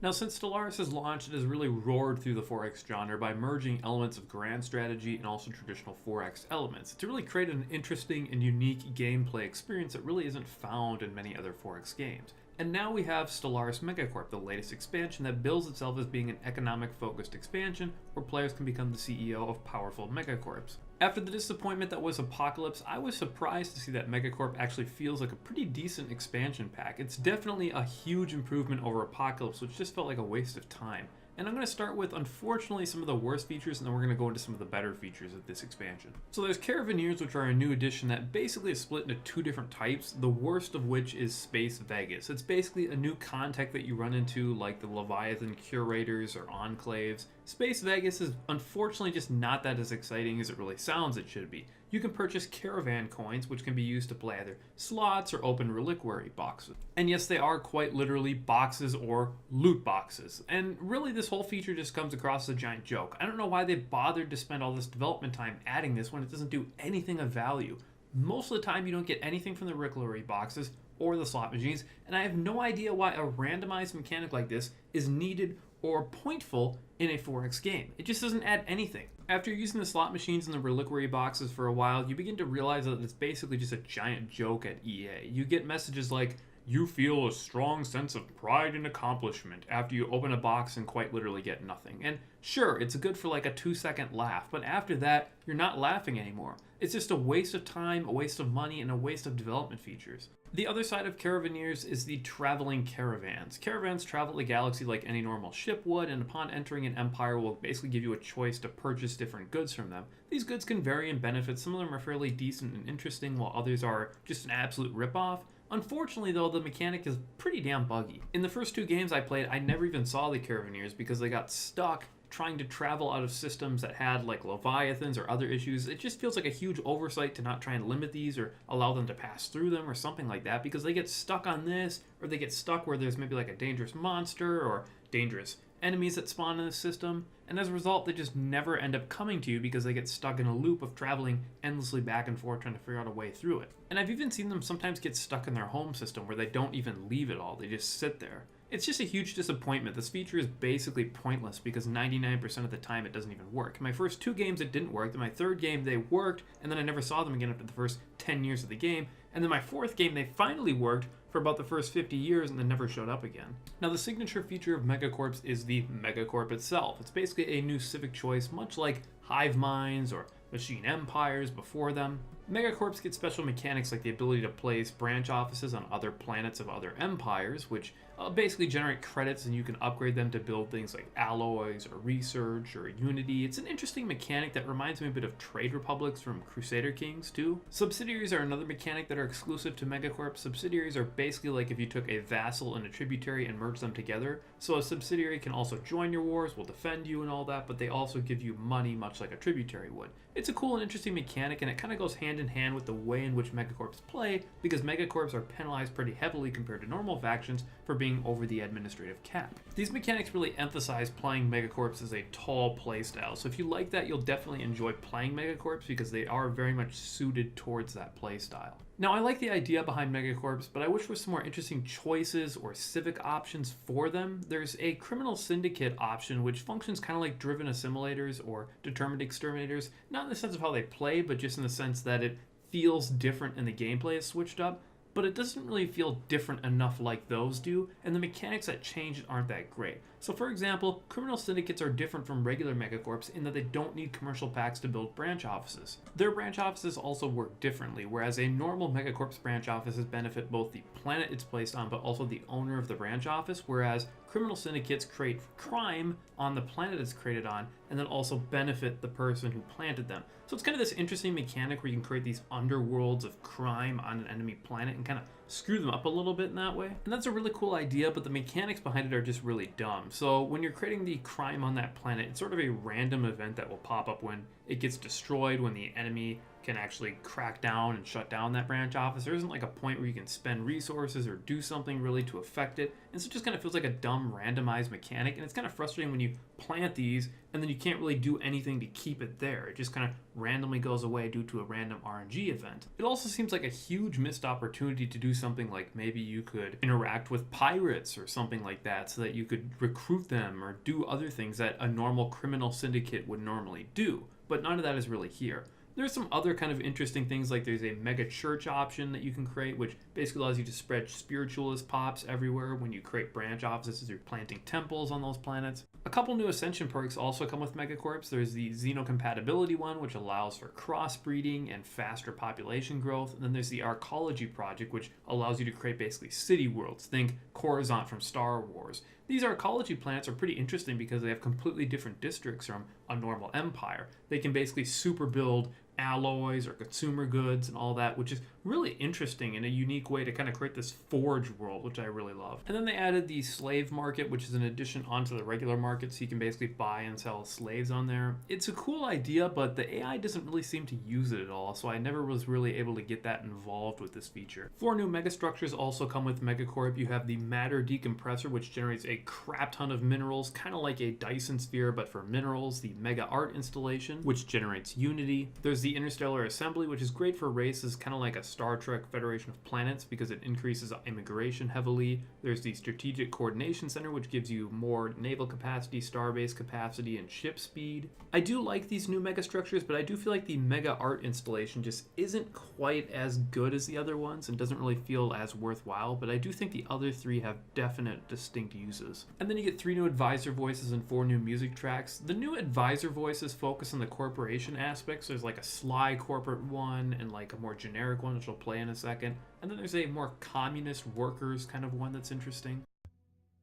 Now, since Stellaris has launched, it has really roared through the 4X genre by merging elements of grand strategy and also traditional 4X elements to really create an interesting and unique gameplay experience that really isn't found in many other 4X games. And now we have Stellaris MegaCorp, the latest expansion that bills itself as being an economic-focused expansion where players can become the CEO of powerful megacorps. After the disappointment that was Apocalypse, I was surprised to see that Mega-Corp actually feels like a pretty decent expansion pack. It's definitely a huge improvement over Apocalypse, which just felt like a waste of time. And I'm going to start with, unfortunately, some of the worst features, and then we're going to go into some of the better features of this expansion. So there's Caravaneers, which are a new addition that basically is split into two different types, the worst of which is Space Vegas. It's basically a new contact that you run into, like the Leviathan Curators or Enclaves. Space Vegas is unfortunately just not that as exciting as it really sounds it should be. You can purchase caravan coins, which can be used to play either slots or open reliquary boxes. And yes, they are quite literally boxes or loot boxes. And really, this whole feature just comes across as a giant joke. I don't know why they bothered to spend all this development time adding this when it doesn't do anything of value. Most of the time, you don't get anything from the reliquary boxes or the slot machines, and I have no idea why a randomized mechanic like this is needed or pointful in a 4X game. It just doesn't add anything. After using the slot machines and the reliquary boxes for a while, you begin to realize that it's basically just a giant joke at EA. You get messages like, "You feel a strong sense of pride and accomplishment," after you open a box and quite literally get nothing. And sure, it's good for like a 2-second laugh, but after that, you're not laughing anymore. It's just a waste of time, a waste of money, and a waste of development features. The other side of Caravaneers is the traveling caravans. Caravans travel the galaxy like any normal ship would, and upon entering an empire will basically give you a choice to purchase different goods from them. These goods can vary in benefits. Some of them are fairly decent and interesting, while others are just an absolute ripoff. Unfortunately, though, the mechanic is pretty damn buggy. In the first two games I played, I never even saw the Caravaneers because they got stuck trying to travel out of systems that had like Leviathans or other issues. It just feels like a huge oversight to not try and limit these or allow them to pass through them or something like that, because they get stuck on this, or they get stuck where there's maybe like a dangerous monster or dangerous enemies that spawn in the system, and as a result they just never end up coming to you because they get stuck in a loop of traveling endlessly back and forth trying to figure out a way through it. And I've even seen them sometimes get stuck in their home system where they don't even leave at all, they just sit there. It's just a huge disappointment. This feature is basically pointless because 99% of the time it doesn't even work. In my first two games it didn't work, then my third game they worked, and then I never saw them again after the first 10 years of the game, and then my fourth game they finally worked for about the first 50 years and then never showed up again. Now, the signature feature of Megacorps is the Mega-Corp itself. It's basically a new civic choice, much like hive minds or machine empires before them. Megacorps get special mechanics like the ability to place branch offices on other planets of other empires, which basically generate credits, and you can upgrade them to build things like alloys or research or unity. It's an interesting mechanic that reminds me a bit of trade republics from Crusader Kings too. Subsidiaries are another mechanic that are exclusive to Megacorp. Subsidiaries are basically like if you took a vassal and a tributary and merged them together. So a subsidiary can also join your wars, will defend you and all that, but they also give you money much like a tributary would. It's a cool and interesting mechanic, and it kind of goes hand in hand with the way in which Megacorps play, because Megacorps are penalized pretty heavily compared to normal factions for being over the administrative cap. These mechanics really emphasize playing Megacorps as a tall playstyle, so if you like that, you'll definitely enjoy playing Megacorps because they are very much suited towards that playstyle. Now, I like the idea behind Megacorps, but I wish there were some more interesting choices or civic options for them. There's a criminal syndicate option, which functions kind of like driven assimilators or determined exterminators, not in the sense of how they play, but just in the sense that it feels different and the gameplay is switched up. But it doesn't really feel different enough like those do, and the mechanics that change aren't that great. So for example, criminal syndicates are different from regular Megacorps in that they don't need commercial packs to build branch offices. Their branch offices also work differently, whereas a normal Megacorps branch offices benefit both the planet it's placed on but also the owner of the branch office, whereas criminal syndicates create crime on the planet it's created on and then also benefit the person who planted them. So it's kind of this interesting mechanic where you can create these underworlds of crime on an enemy planet and kind of screw them up a little bit in that way. And that's a really cool idea, but the mechanics behind it are just really dumb. So when you're creating the crime on that planet, it's sort of a random event that will pop up when it gets destroyed, when the enemy can actually crack down and shut down that branch office. There isn't like a point where you can spend resources or do something really to affect it. And so it just kind of feels like a dumb randomized mechanic. And it's kind of frustrating when you plant these and then you can't really do anything to keep it there. It just kind of randomly goes away due to a random RNG event. It also seems like a huge missed opportunity to do something like maybe you could interact with pirates or something like that so that you could recruit them or do other things that a normal criminal syndicate would normally do. But none of that is really here. There's some other kind of interesting things, like there's a mega church option that you can create, which basically allows you to spread spiritualist pops everywhere when you create branch offices or planting temples on those planets. A couple new Ascension perks also come with Mega-Corps. There's the Xeno-compatibility one, which allows for crossbreeding and faster population growth. And then there's the Arcology project, which allows you to create basically city worlds. Think Coruscant from Star Wars. These Arcology planets are pretty interesting because they have completely different districts from a normal empire. They can basically super build alloys or consumer goods and all that, which is really interesting in a unique way to kind of create this forge world, which I really love. And then they added the slave market, which is an addition onto the regular market, so you can basically buy and sell slaves on there. It's a cool idea, but the AI doesn't really seem to use it at all, so I never was really able to get that involved with this feature. 4 new megastructures also come with Mega-Corp. You have the matter decompressor, which generates a crap ton of minerals, kind of like a Dyson sphere, but for minerals. The Mega Art installation, which generates unity. There's the interstellar assembly, which is great for races, kind of like a Star Trek Federation of Planets, because it increases immigration heavily. There's the strategic coordination center, which gives you more naval capacity, starbase capacity, and ship speed. I do like these new megastructures, but I do feel like the Mega Art installation just isn't quite as good as the other ones and doesn't really feel as worthwhile, but I do think the other 3 have definite distinct uses. And then you get 3 new advisor voices and 4 new music tracks. The new advisor voices focus on the corporation aspects. There's like a sly corporate one and like a more generic one, which I'll play in a second. And then there's a more communist workers kind of one that's interesting.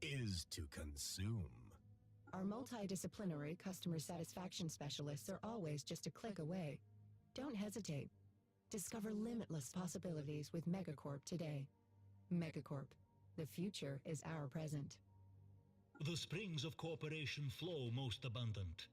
Is to consume. Our multidisciplinary customer satisfaction specialists are always just a click away. Don't hesitate. Discover limitless possibilities with Mega-Corp today. Mega-Corp. The future is our present. The springs of corporation flow most abundant.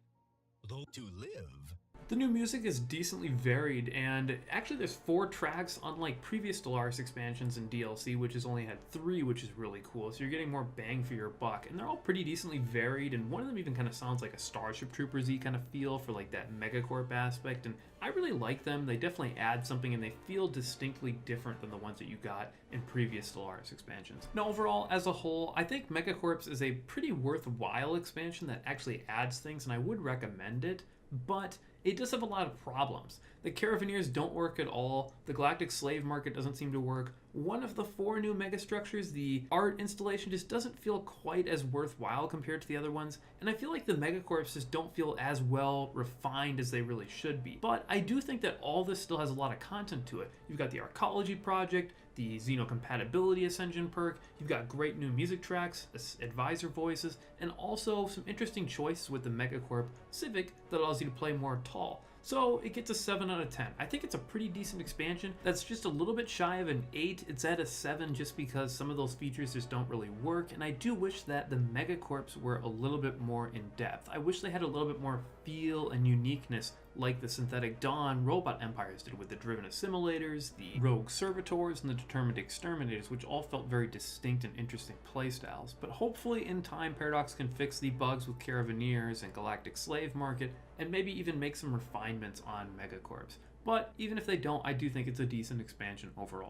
Though To live. The new music is decently varied, and actually there's 4 tracks, unlike previous Stellaris expansions and DLC, which has only had 3, which is really cool. So you're getting more bang for your buck, and they're all pretty decently varied, and one of them even kind of sounds like a Starship Troopers-y kind of feel for like that Mega-Corp aspect, and I really like them. They definitely add something, and they feel distinctly different than the ones that you got in previous Stellaris expansions. Now overall, as a whole, I think Mega-Corps is a pretty worthwhile expansion that actually adds things, and I would recommend it, but it does have a lot of problems. The Caravaneers don't work at all. The Galactic Slave Market doesn't seem to work. One of the 4 new megastructures, the art installation, just doesn't feel quite as worthwhile compared to the other ones. And I feel like the Megacorps just don't feel as well refined as they really should be. But I do think that all this still has a lot of content to it. You've got the Arcology project, the Xeno-compatibility Ascension perk, you've got great new music tracks, advisor voices, and also some interesting choices with the Mega-Corp Civic that allows you to play more tall. So it gets a 7 out of 10. I think it's a pretty decent expansion. That's just a little bit shy of an 8. It's at a 7 just because some of those features just don't really work. And I do wish that the Megacorps were a little bit more in depth. I wish they had a little bit more feel and uniqueness like the Synthetic Dawn robot empires did with the driven assimilators, the rogue servitors, and the determined exterminators, which all felt very distinct and interesting playstyles. But hopefully in time, Paradox can fix the bugs with Caravaneers and Galactic Slave Market, and maybe even make some refinements on Megacorps. But even if they don't, I do think it's a decent expansion overall.